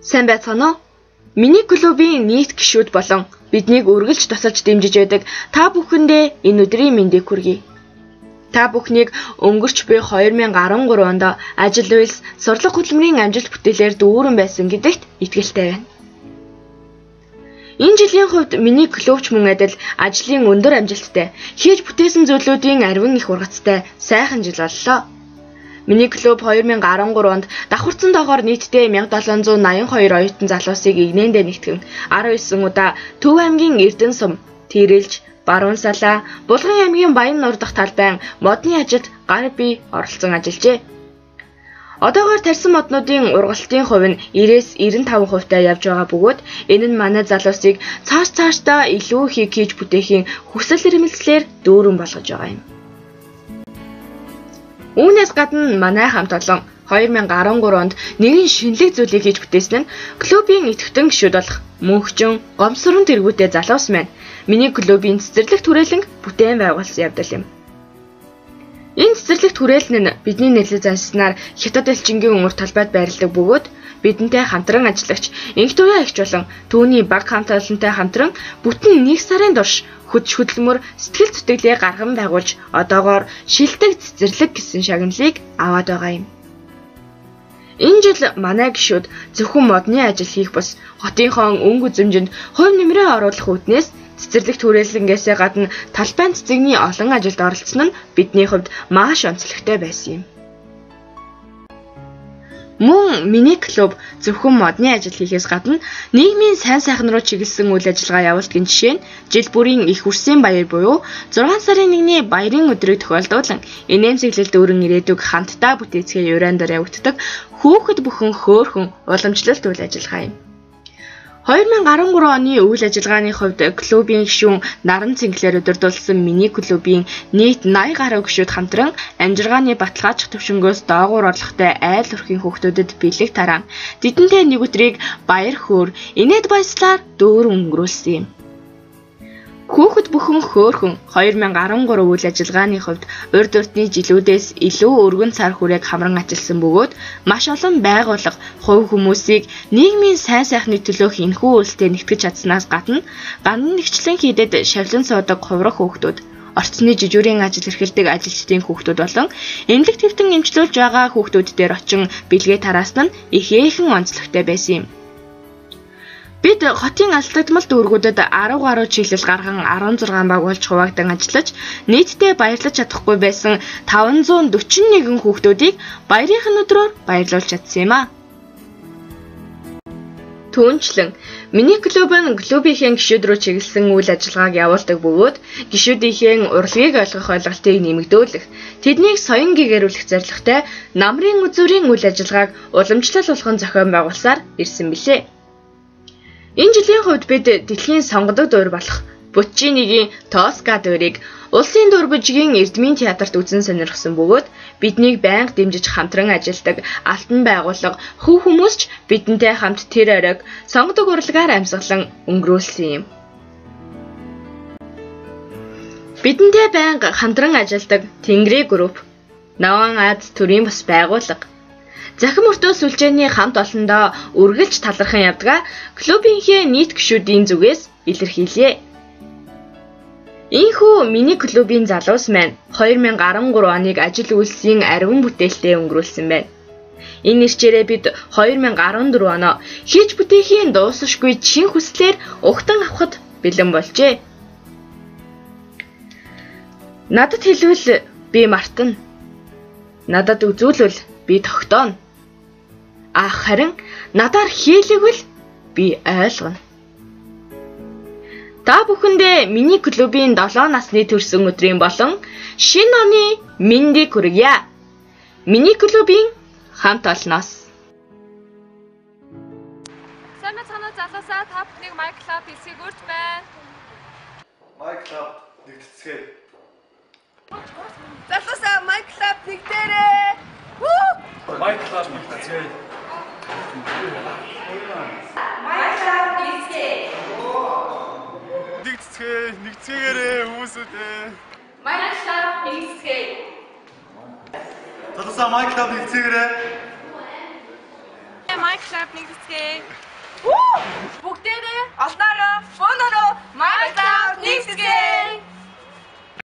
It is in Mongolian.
Сайн байцгаана уу? Миний клубийн нийт гишүүд болон биднийг үргэлж тусалж дэмжиж байдаг та бүхэндээ энэ өдрийн мэндийг хүргэе. Та бүхнийг өнгөрч буй 2013 онд ажил үйлс сурлага хөтөлмөрийн амжилт бүтээлээр дүүрэн байсан гэдэгт итгэлтэй байна. Энэ жилийн хувьд миний клубч мөн адил ажлын өндөр амжилттай, хийж бүтээсэн зүйлүүдийн арвин их ургацтай сайхан жил боллоо. Миний клуб 2013 онд давхарцсан тоогоор нийтдээ 1782 оюутан залуусыг игнэндээ нэгтгэн 19 удаа Төв аймгийн Эрдэнэсум, Тэрэлж, Баруун Салаа, Булган аймгийн Баян-Нуур дахь талбайн модны ажилд гар бие оролцсон ажиллажээ. Одоогоор тарьсан моднуудын ургалтын хувь нь 90-95% явж байгаа бөгөөд энэ нь манай залуусыг цаашдаа илүү их хийж бүтээхийн хүсэл эрмэлзлээр дүүрэн болгож байгаа юм. Үүнээс гадна манай хамт олон 2013 онд нэгэн шинэлэг зүйлийг хийж бүтээсэн нь клубийн идэвхтэн гишүүд болох мөнхжин, гомсрон тэргүүтэй залуус маань миний клубийн цэцэрлэгт хүрээлэн бүтээн байгуулсан явдал юм. Энэ цэцэрлэгт хүрээлэн нь бидний нэлээд занснаар Хятад элчингийн өмөр талбайд байрладаг бөгөөд бидэнтэй хамтран ажиллагч инх туяа ихч болон түүний баг хамт олонтой хамтран бүтэн 1 сарын турш хөдөлмөр сэтгэл зүтгэлээ гарган байгуулж одоогоор шилдэг цэцэрлэг гэсэн шагналыг аваад байгаа юм. Энэ жил манай гишүүд зөвхөн модны ажил хийх бус хотынхон өнгө үзэмжинд хувь нэмрээ оруулах үүднээс цэцэрлэгт хүрээлэнгээсээ гадна талбайн цэцэгний олон ажилд оролцсон нь бидний хувьд маш онцлогтой байсан юм. Мөн миний клуб зөвхөн модны ажил хийхээс гадна нийгмийн сайн сайхан руу чиглэсэн үйл ажиллагаа явуулдгийн жишээ нь жил бүрийн их үрсийн баяр буюу 6 сарын 1-ний баярын өдрийг тохиолдуулан инээмсэглэлд өрн ирээдүг хамтдаа бүтээцгээ юрандаар явагддаг хүүхэд бүхэн хөөхөн уламжлалт үйл ажиллагаа юм. 2013 оны үйл ажиллагааны хувьд клубийн гишүүн Наран Цэнгэлээр удирдуулсан миний клубийн нийт 80 гаруй гишүүд хамтран амжиргааны баталгаач төвшнгөөс доогуур орлоготой айл өрхийн хүүхдүүдэд бэлэг тараан тэдэнтэй нэг өдрийг баяр хөөр инээд баяслаар дүүрэн өнгөрүүлсэн юм. Хүүхэд бүхэн хөөхөн 2013 үйл ажиллагааны хувьд урд уртны жилүүдээс илүү өргөн цар хүрээг хамран ажилласан бөгөөд маш олон байгууллага хувь хүмүүсийг нийгмийн сайн сайхны төлөөх энэхүү үйлдэлд нэгтгэж чадсанаас гадна гандан нэгчлэн хийдэд шавлан суудаг хуврах хүүхдүүд, орцны жижүүрийн ажил эрхэлдэг ажилчдын хүүхдүүд болон эмнэлэг твтэн эмчлүүлж байгаа хүүхдүүд дээр очин бэлгээ тараасан нь ихээхэн онцлогтой байсан юм. Бид хотын алдагдмал дүүргүүдэд 10 гаруй чиглэл гарган 16 баг болж хуваагдан ажиллаж нийтдээ баярлаж чадахгүй байсан 541 хүүхдүүдийг баярын өдрөөр баярлуулж чадсан юм а. Түүнчлэн миний клуб нь клубийнхээ гишүүд рүү чиглэсэн үйл ажиллагааг явуулдаг бөгөөд гишүүдийнхээ урлагийг ойлгох ойлголтыг нэмэгдүүлэх, тэднийг соён гэгэрүүлэх зорилготой намрын үзүүрийн үйл ажиллагааг уламжлалуулахын зохион байгуулсаар ирсэн билээ. Энэ жилийн хувьд бид дэлхийн сонгодог дуур болох Пуччинигийн Тоска дуурийг улсын дур бүжгийн Эрдмийн театрт үзэн сонирхсан бөгөөд биднийг байнга дэмжиж хамтран ажилладаг алтан байгууллага хөв хүмүүс ч бидэнтэй хамт тэр оройг сонгодог урлагаар амьсгалан өнгөрүүлсэн юм. Бидэнтэй байнга хамтран ажилладаг Тэнгэрийн групп, Наван Аз төрийн бас байгууллага захим өртөө сүлжээний хамт олондоо үргэлж талархан явдгаа клубийнхээ нийт гишүүдийн зүгээс илэрхийлье. Ийхүү миний клубийн залуус маань 2013 оныг ажил үйлсийн арвин бүтээлтэд өнгөрүүлсэн байна. Энэ нэрчээрээ бид 2014 оноо хийж бүтээхийн дуусахгүй чин хүслээр угтан авахд бэлэн болжээ. Надад хэлвэл би мартана. Надад үзүүлвэл би тогтооно. Харин надаар хийлэгвэл би ойлгоно. Та бүхэндээ миний клубийн 7 насны төрсөн өдрийн болон шинэ оны мэндийг хүргье. Миний клубийн хамт олноос. Сайн мэцхан залуусаа та бүхнийг My Club хэлсийг урьж байна. My Club нэгтгэцгээе. Залуусаа My Club нэгдээрээ. My Club нэгтгэцгээе. My Club нэгдгээе. Нэгцгээгээрээ хүмүүсүүдээ. My Club нэгдгээе. Залуусаа My Club нэгцгээгээрээ. My Mike Club нэгтгэцгээе. Бүгдээрээ олноороо, фонороо Mike Club нэгтгэцгээе.